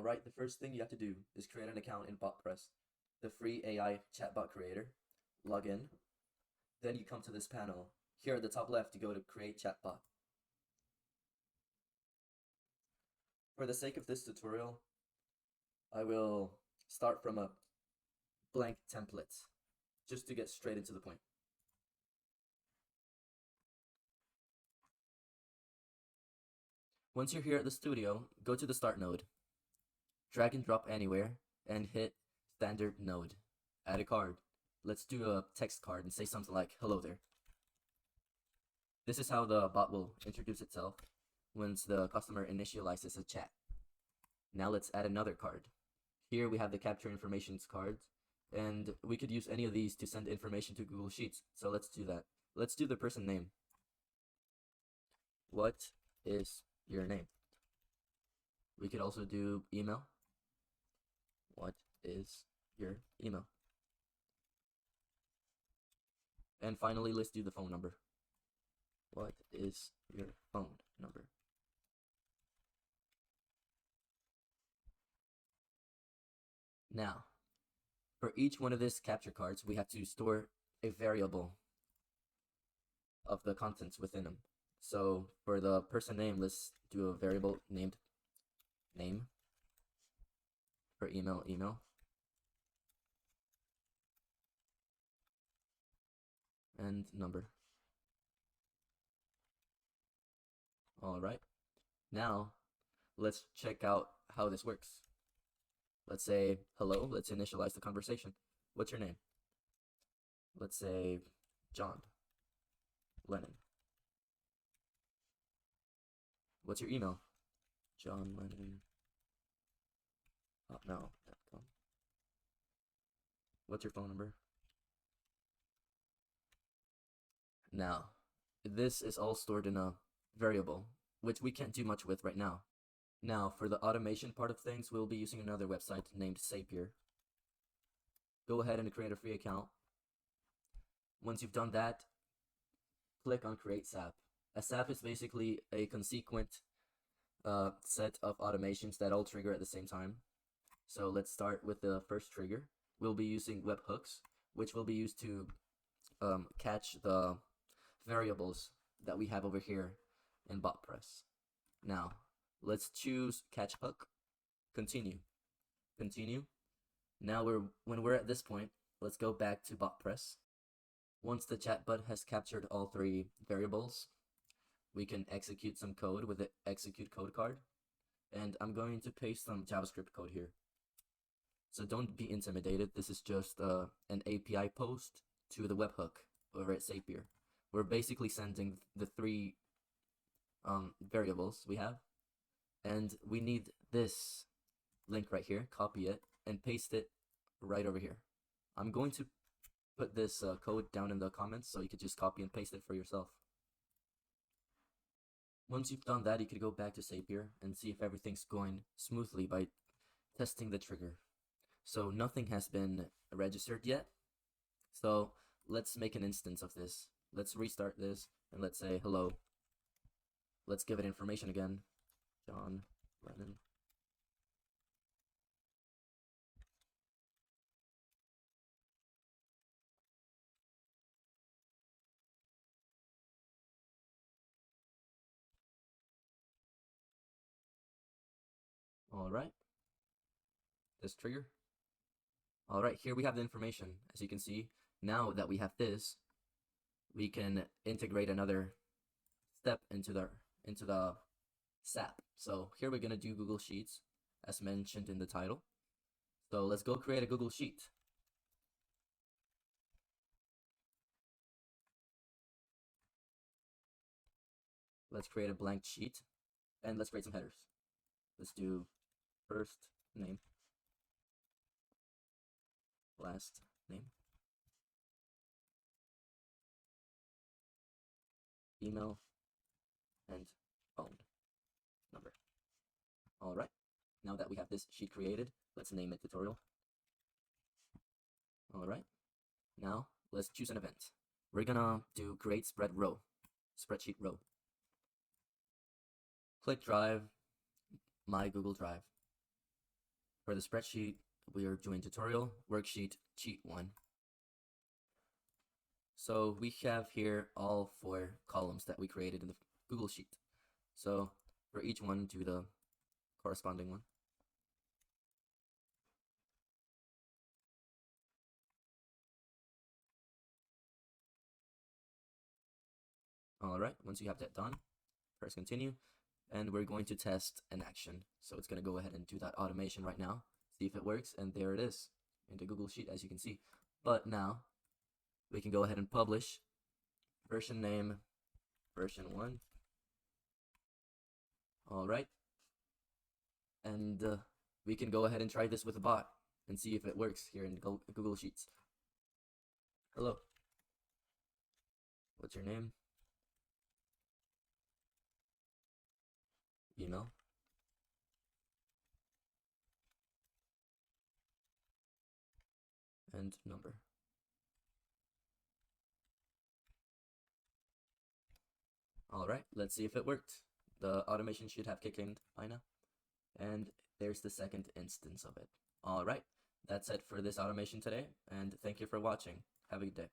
Alright, the first thing you have to do is create an account in Botpress, the free AI chatbot creator. Log in. Then you come to this panel. Here at the top left, you go to Create Chatbot. For the sake of this tutorial, I will start from a blank template, just to get straight into the point. Once you're here at the studio, go to the Start node, drag and drop anywhere, and hit Standard node. Add a card. Let's do a text card and say something like, "Hello there." This is how the bot will introduce itself once the customer initializes a chat. Now let's add another card. Here we have the capture informations cards, and we could use any of these to send information to Google Sheets. So let's do that. Let's do the person name. What is your name? We could also do email. What is your email? And finally, let's do the phone number. What is your phone number? Now, for each one of these capture cards, we have to store a variable of the contents within them. So for the person name, let's do a variable named name. For email, email. And number. Alright, now let's check out how this works. Let's say hello, let's initialize the conversation. What's your name? Let's say John Lennon. What's your email? John Lennon. Hotmail.com. What's your phone number? Now, this is all stored in a variable, which we can't do much with right now. Now, for the automation part of things, we'll be using another website named Zapier. Go ahead and create a free account. Once you've done that, click on Create SAP. A SAP is basically a consequent set of automations that all trigger at the same time. So let's start with the first trigger. We'll be using webhooks, which will be used to catch the variables that we have over here in Botpress. Now, let's choose catch hook, continue. Now when we're at this point, let's go back to Botpress. Once the chatbot has captured all three variables, we can execute some code with the execute code card. And I'm going to paste some JavaScript code here. So don't be intimidated. This is just an API post to the webhook over at Zapier. We're basically sending the three variables we have, and we need this link right here. Copy it and paste it right over here. I'm going to put this code down in the comments so you could just copy and paste it for yourself. Once you've done that, you could go back to Zapier and see if everything's going smoothly by testing the trigger. So nothing has been registered yet. So let's make an instance of this. Let's restart this and let's say hello. Let's give it information again. John Lennon. Alright. This trigger. Alright, here we have the information. As you can see, now that we have this, we can integrate another step into the SAP. So here we're going to do Google Sheets, as mentioned in the title. So let's go create a Google Sheet. Let's create a blank sheet, and let's create some headers. Let's do first name, last name, email, and phone number. Alright, now that we have this sheet created, let's name it tutorial. Alright, now let's choose an event. We're gonna do create spreadsheet row. Click Drive, my Google Drive. For the spreadsheet, we are doing tutorial, worksheet, cheat 1. So we have here all 4 columns that we created in the Google Sheet. So for each one, do the corresponding one. Alright, once you have that done, press continue, and we're going to test an action. So it's going to go ahead and do that automation right now, see if it works, and there it is in the Google Sheet, as you can see. But now we can go ahead and publish version name version 1. Alright, and we can go ahead and try this with a bot and see if it works here in Google Sheets. Hello, what's your name? Email. And number. Alright, let's see if it worked. The automation should have kicked in by now. And there's the second instance of it. Alright, that's it for this automation today, and thank you for watching. Have a good day.